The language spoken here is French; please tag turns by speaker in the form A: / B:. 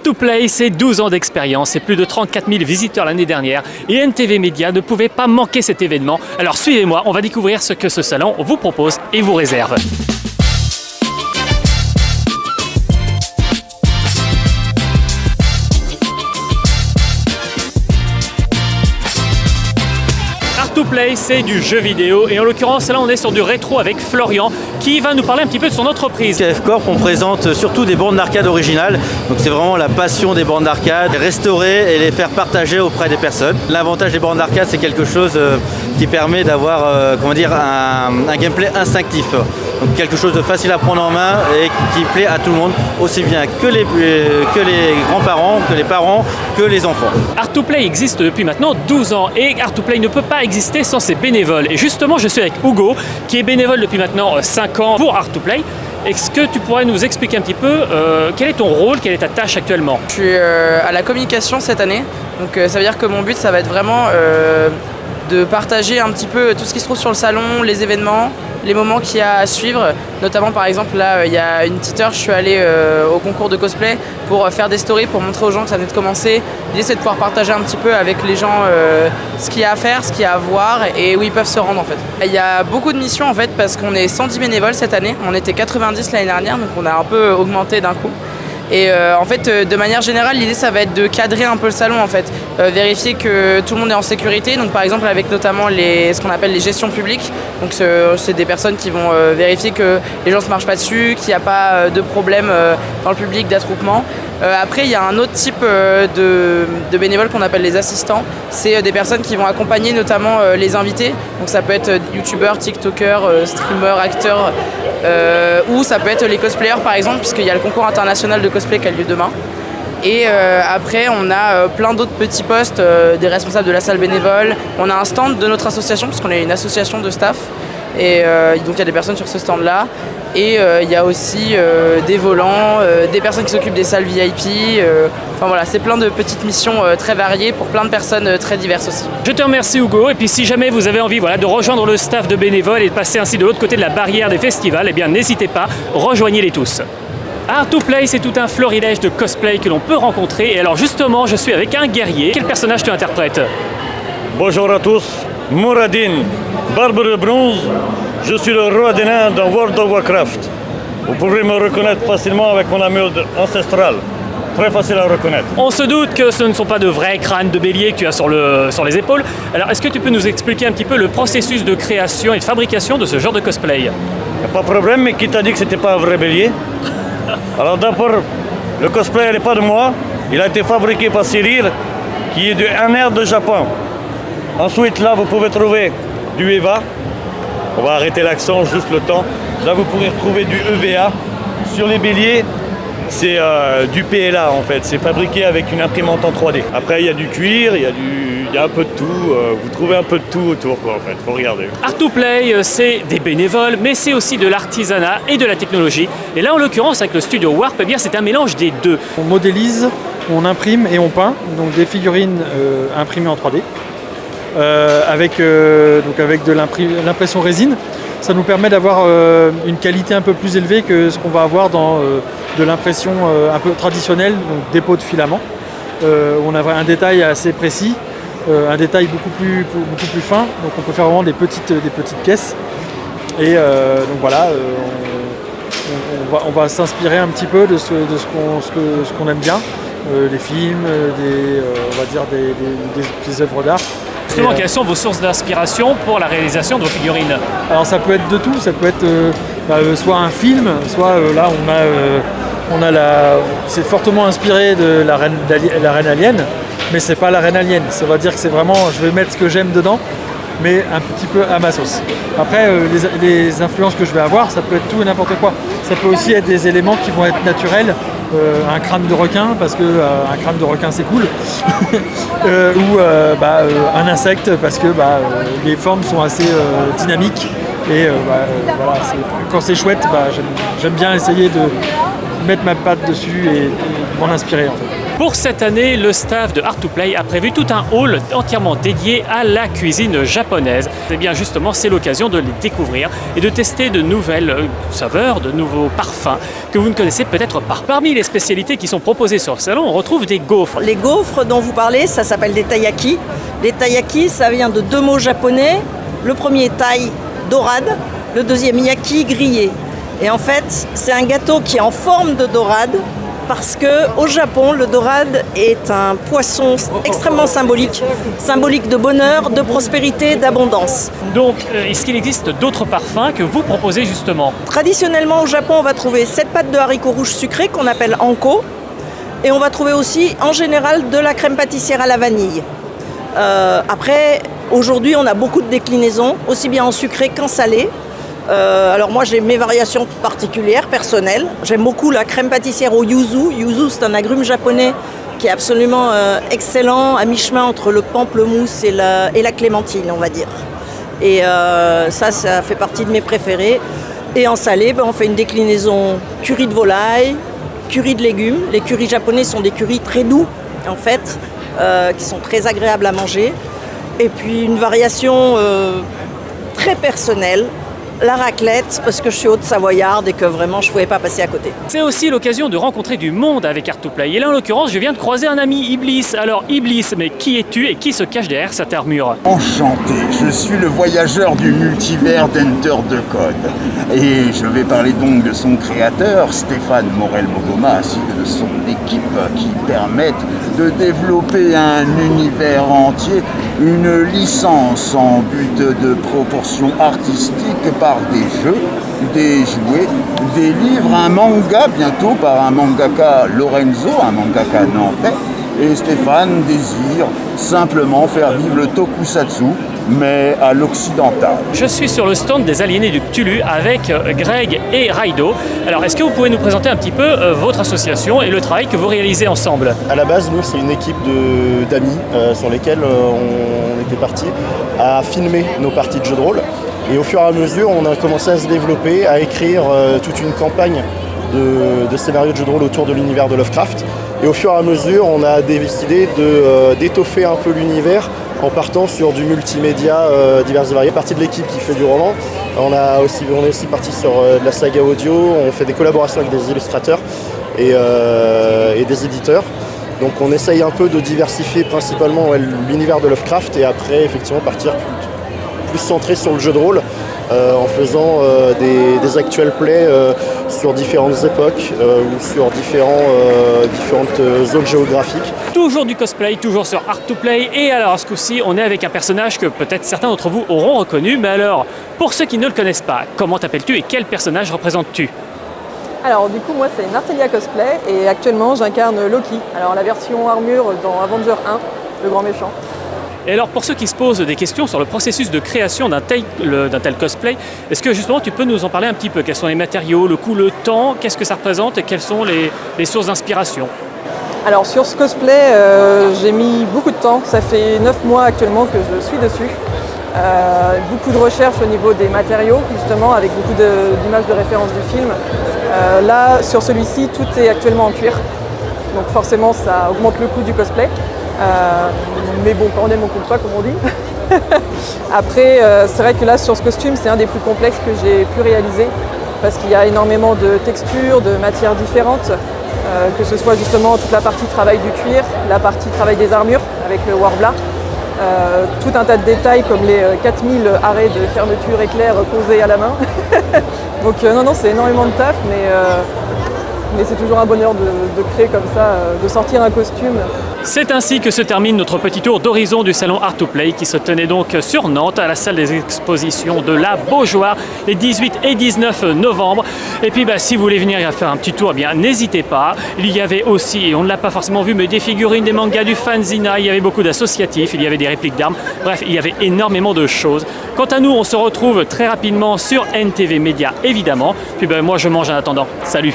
A: Art2Play, c'est 12 ans d'expérience et plus de 34 000 visiteurs l'année dernière. Et NTV Média ne pouvait pas manquer cet événement. Alors suivez-moi, on va découvrir ce que ce salon vous propose et vous réserve. Art2Play, c'est du jeu vidéo et en l'occurrence là on est sur du rétro avec Florian qui va nous parler un petit peu de son entreprise.
B: KF Corp, on présente surtout des bornes d'arcade originales, donc c'est vraiment la passion des bornes d'arcade, les restaurer et les faire partager auprès des personnes. L'avantage des bornes d'arcade, c'est quelque chose qui permet d'avoir un gameplay instinctif, donc quelque chose de facile à prendre en main et qui plaît à tout le monde, aussi bien que les grands-parents, que les parents, que les enfants.
A: Art2Play existe depuis maintenant 12 ans et Art2Play ne peut pas exister sans ses bénévoles. Et justement, je suis avec Hugo, qui est bénévole depuis maintenant 5 ans pour Art2Play. Est-ce que tu pourrais nous expliquer un petit peu quel est ton rôle, quelle est ta tâche actuellement?
C: Je suis à la communication cette année, donc ça veut dire que mon but, ça va être vraiment de partager un petit peu tout ce qui se trouve sur le salon, les événements, les moments qu'il y a à suivre. Notamment par exemple là il y a une petite heure je suis allé au concours de cosplay pour faire des stories, pour montrer aux gens que ça venait de commencer. L'idée c'est de pouvoir partager un petit peu avec les gens ce qu'il y a à faire, ce qu'il y a à voir et où ils peuvent se rendre en fait. Il y a beaucoup de missions en fait parce qu'on est 110 bénévoles cette année, on était 90 l'année dernière donc on a un peu augmenté d'un coup. Et en fait, de manière générale, l'idée ça va être de cadrer un peu le salon en fait, vérifier que tout le monde est en sécurité. Donc par exemple avec notamment ce qu'on appelle les gestions publiques. Donc c'est des personnes qui vont vérifier que les gens ne se marchent pas dessus, qu'il n'y a pas de problème dans le public, d'attroupement. Après, il y a un autre type de bénévoles qu'on appelle les assistants. C'est des personnes qui vont accompagner notamment les invités. Donc ça peut être youtubeurs, tiktokers, streamers, acteurs, ou ça peut être les cosplayers par exemple, puisqu'il y a le concours international de cosplay qui a lieu demain. Et après, on a plein d'autres petits postes, des responsables de la salle bénévole. On a un stand de notre association, puisqu'on est une association de staff. Et donc il y a des personnes sur ce stand-là. Et il y a aussi des volants, des personnes qui s'occupent des salles VIP. Enfin voilà, c'est plein de petites missions très variées pour plein de personnes très diverses aussi.
A: Je te remercie Hugo et puis si jamais vous avez envie de rejoindre le staff de bénévoles et de passer ainsi de l'autre côté de la barrière des festivals, eh bien n'hésitez pas, rejoignez-les tous. Art2Play, c'est tout un florilège de cosplay que l'on peut rencontrer. Et alors justement, je suis avec un guerrier. Quel personnage tu interprètes?
D: Bonjour à tous, Mouradine, barbe de bronze, je suis le roi des nains dans World of Warcraft. Vous pouvez me reconnaître facilement avec mon armure ancestrale, très facile à reconnaître.
A: On se doute que ce ne sont pas de vrais crânes de bélier que tu as sur les épaules. Alors est-ce que tu peux nous expliquer un petit peu le processus de création et de fabrication de ce genre de cosplay?
D: Pas de problème, mais qui t'a dit que c'était pas un vrai bélier? Alors d'abord, le cosplay n'est pas de moi, il a été fabriqué par Cyril, qui est du NR de Japon. Ensuite, là, vous pouvez trouver du EVA. On va arrêter l'accent juste le temps. Là, vous pourrez retrouver du EVA. Sur les béliers, c'est du PLA en fait. C'est fabriqué avec une imprimante en 3D. Après, il y a du cuir, il y a un peu de tout. Vous trouvez un peu de tout autour, quoi, en fait. Faut regarder.
A: Art2Play, c'est des bénévoles, mais c'est aussi de l'artisanat et de la technologie. Et là, en l'occurrence, avec le studio Warp, eh bien, c'est un mélange des deux.
E: On modélise, on imprime et on peint. Donc des figurines imprimées en 3D. Avec de l'impression résine. Ça nous permet d'avoir une qualité un peu plus élevée que ce qu'on va avoir dans de l'impression un peu traditionnelle, donc dépôt de filament. On a un détail assez précis, un détail beaucoup plus fin, donc on peut faire vraiment des petites pièces. Et donc voilà, on va s'inspirer un petit peu de ce qu'on aime bien, les films, des œuvres d'art.
A: Justement, quelles sont vos sources d'inspiration pour la réalisation de vos figurines?
E: Alors ça peut être de tout, ça peut être soit un film, soit là c'est fortement inspiré de la reine alien, mais c'est pas la reine alien, ça veut dire que c'est vraiment, je vais mettre ce que j'aime dedans, mais un petit peu à ma sauce. Après, les influences que je vais avoir, ça peut être tout et n'importe quoi. Ça peut aussi être des éléments qui vont être naturels, un crâne de requin, parce que un crâne de requin c'est cool, ou un insecte, parce que les formes sont assez dynamiques, et voilà, quand c'est chouette, j'aime bien essayer de mettre ma patte dessus et m'en inspirer en fait.
A: Pour cette année, le staff de Art2Play a prévu tout un hall entièrement dédié à la cuisine japonaise. Et bien justement, c'est l'occasion de les découvrir et de tester de nouvelles saveurs, de nouveaux parfums que vous ne connaissez peut-être pas. Parmi les spécialités qui sont proposées sur le salon, on retrouve des gaufres.
F: Les gaufres dont vous parlez, ça s'appelle des taiyaki. Les taiyaki, ça vient de 2 mots japonais. Le premier taille, dorade, le deuxième yaki, grillé. Et en fait, c'est un gâteau qui est en forme de dorade parce qu'au Japon, le dorade est un poisson extrêmement symbolique de bonheur, de prospérité, d'abondance.
A: Donc, est-ce qu'il existe d'autres parfums que vous proposez justement?
F: Traditionnellement, au Japon, on va trouver cette pâte de haricots rouges sucrés qu'on appelle anko. Et on va trouver aussi, en général, de la crème pâtissière à la vanille. Après, aujourd'hui, on a beaucoup de déclinaisons, aussi bien en sucré qu'en salé. Alors moi j'ai mes variations particulières, personnelles. J'aime beaucoup la crème pâtissière au yuzu. Yuzu, c'est un agrume japonais qui est absolument excellent, à mi-chemin entre le pamplemousse et la clémentine, on va dire. Et ça fait partie de mes préférés. Et en salé, on fait une déclinaison curry de volaille, curry de légumes. Les currys japonais sont des currys très doux, en fait, qui sont très agréables à manger. Et puis une variation très personnelle, la raclette, parce que je suis haute-savoyarde et que vraiment je ne pouvais pas passer à côté.
A: C'est aussi l'occasion de rencontrer du monde avec Art2Play. Et là, en l'occurrence, je viens de croiser un ami, Iblis. Alors, Iblis, mais qui es-tu et qui se cache derrière cette armure?
G: Enchanté, je suis le voyageur du multivers d'Enter the Code. Et je vais parler donc de son créateur, Stéphane Morel-Mogoma, ainsi que de son équipe qui permettent de développer un univers entier, une licence en but de proportion artistique par des jeux, des jouets, des livres, un manga bientôt par un mangaka Lorenzo, un mangaka nantais. Et Stéphane désire simplement faire vivre le tokusatsu, mais à l'occidental.
A: Je suis sur le stand des Aliénés du Cthulhu avec Greg et Raido. Alors, est-ce que vous pouvez nous présenter un petit peu votre association et le travail que vous réalisez ensemble?
H: À la base, nous, c'est une équipe d'amis sur lesquels on était partis à filmer nos parties de jeux de rôle. Et au fur et à mesure, on a commencé à se développer, à écrire toute une campagne de scénarios de jeux de rôle autour de l'univers de Lovecraft. Et au fur et à mesure, on a décidé d'étoffer un peu l'univers en partant sur du multimédia divers et varié. Partie de l'équipe qui fait du roman. On est aussi parti sur de la saga audio. On fait des collaborations avec des illustrateurs et des éditeurs. Donc on essaye un peu de diversifier principalement l'univers de Lovecraft et après effectivement partir plus centré sur le jeu de rôle en faisant des actual plays sur différentes époques ou sur différentes zones géographiques.
A: Toujours du cosplay, toujours sur Art2Play. Et alors, ce coup-ci, on est avec un personnage que peut-être certains d'entre vous auront reconnu. Mais alors, pour ceux qui ne le connaissent pas, comment t'appelles-tu et quel personnage représentes-tu?
I: Alors du coup moi c'est Nartelia Cosplay et actuellement j'incarne Loki, alors la version armure dans Avenger 1, le grand méchant.
A: Et alors pour ceux qui se posent des questions sur le processus de création d'un tel cosplay, est-ce que justement tu peux nous en parler un petit peu? Quels sont les matériaux, le coût, le temps, qu'est-ce que ça représente et quelles sont les sources d'inspiration?
I: Alors sur ce cosplay j'ai mis beaucoup de temps, ça fait 9 mois actuellement que je suis dessus. Beaucoup de recherches au niveau des matériaux justement avec beaucoup d'images de référence du film. Là sur celui-ci tout est actuellement en cuir, donc forcément ça augmente le coût du cosplay. Mais bon, quand on aime, on compte pas, comme on dit. Après, c'est vrai que là, sur ce costume, c'est un des plus complexes que j'ai pu réaliser parce qu'il y a énormément de textures, de matières différentes, que ce soit justement toute la partie travail du cuir, la partie travail des armures avec le Warbler, tout un tas de détails comme les 4000 arrêts de fermeture éclair posés à la main. Donc non, c'est énormément de taf, mais c'est toujours un bonheur de créer comme ça, de sortir un costume.
A: C'est ainsi que se termine notre petit tour d'horizon du salon Art2Play qui se tenait donc sur Nantes à la salle des expositions de la Beaujoire les 18 et 19 novembre. Et puis si vous voulez venir faire un petit tour, eh bien n'hésitez pas. Il y avait aussi, et on ne l'a pas forcément vu, mais des figurines, des mangas, du fanzina, il y avait beaucoup d'associatifs, il y avait des répliques d'armes. Bref, il y avait énormément de choses. Quant à nous, on se retrouve très rapidement sur NTV Média évidemment. Puis moi je mange en attendant. Salut!